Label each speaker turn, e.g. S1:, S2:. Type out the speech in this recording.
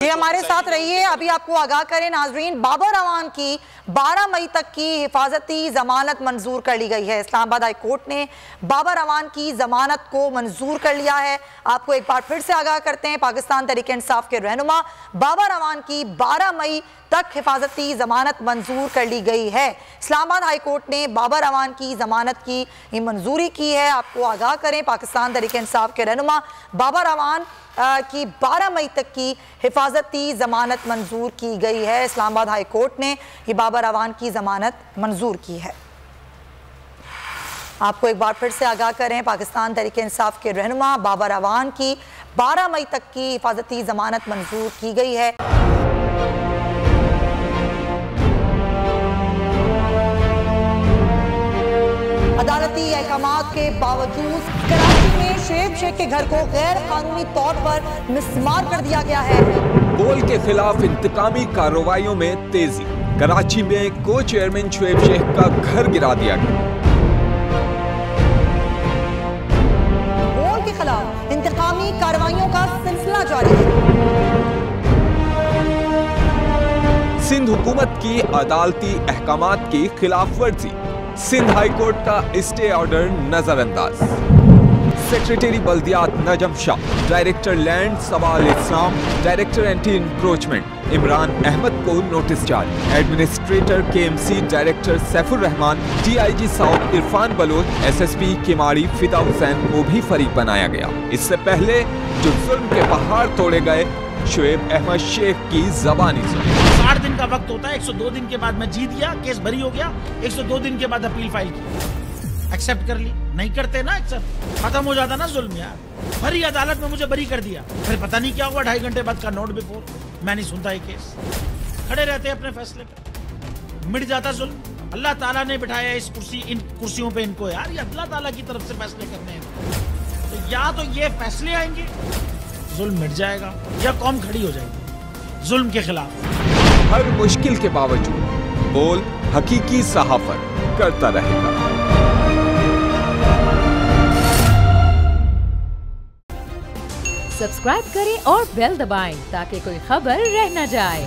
S1: फिर हमारे साथ रहिए। अभी आपको आगाह करें नाजरीन, बाबर अवान की 12 मई तक की हिफाजती जमानत मंजूर कर ली गई है। इस्लामाबाद हाई कोर्ट ने बाबर अवान की जमानत को मंजूर कर लिया है। आपको एक बार फिर से आगाह करते हैं, पाकिस्तान तहरीक इंसाफ के रहनुमा बाबर अवान की 12 मई तक हिफाजती जमानत मंजूर कर ली गई है। इस्लामाबाद हाई कोर्ट ने बाबर अवान की जमानत की मंजूरी की है। आपको आगाह करें, पाकिस्तान तहरीक इंसाफ के रहनुमा बाबर अवान की 12 मई तक की हिफाजती जमानत मंजूर की गई है। इस्लामाबाद हाई कोर्ट ने ये बाबर अवान की जमानत मंजूर की है। आपको एक बार फिर से आगाह करें, पाकिस्तान तहरीक इंसाफ के रहनुमा बाबर अवान की 12 मई तक की हिफाजती जमानत मंजूर की गई है। अदालती अहकामात के बावजूद कराची में शुएब शेख के घर को गैर कानूनी तौर पर मिसमार कर दिया गया है।
S2: बोल के खिलाफ इंतकामी कार्रवाइयों में तेजी। कराची में को चेयरमैन शुएब शेख का घर गिरा दिया गया।
S1: बोल के खिलाफ इंतकामी कार्रवाइयों का सिलसिला जारी है।
S2: सिंध हुकूमत की अदालती अहकामात की खिलाफ वर्जी। सिंध हाई कोर्ट का स्टे ऑर्डर नजरअंदाज। सेक्रेटरी बल्दियात Najam Shah, director land Sawal Islam, director anti encroachment Imran Ahmed को नोटिस जारी। Administrator KMC director Saifur Rahman, DIG south Irfan Baloch, SSP Keamari Fida Hussain को भी फरीक बनाया गया। इससे पहले जो जुल्म के पहाड़ तोड़े गए, शुएब अहमद शेख की जबानी सुनी।
S3: 60 दिन का वक्त होता है, 102 दिन के बाद मैं जीत गया, केस भरी हो गया, 102 दिन के बाद अपील फाइल की, एक्सेप्ट कर ली। नहीं करते ना एक्सेप्ट, खत्म हो जाता ना जुल्म यार। भरी अदालत में मुझे बरी कर दिया, फिर पता नहीं क्या हुआ, 2.5 घंटे बाद का नोट बिफोर, मैं नहीं सुनता ये केस। खड़े रहते अपने फैसले पे, मिट जाता जुल्म। अल्लाह ताला ने बिठाया इस कुर्सी, इन कुर्सियों पे इनको यार, ये अल्लाह ताला की तरफ से फैसले करने हैं। तो या तो ये फैसले आएंगे, जुल्म मिट जाएगा, या कौम खड़ी हो जाएगी जुल्म के खिलाफ।
S2: हर मुश्किल के बावजूद बोल हकीकी सहाफत करता रहेगा।
S4: सब्सक्राइब करें और बेल दबाएं ताकि कोई खबर रह न जाए।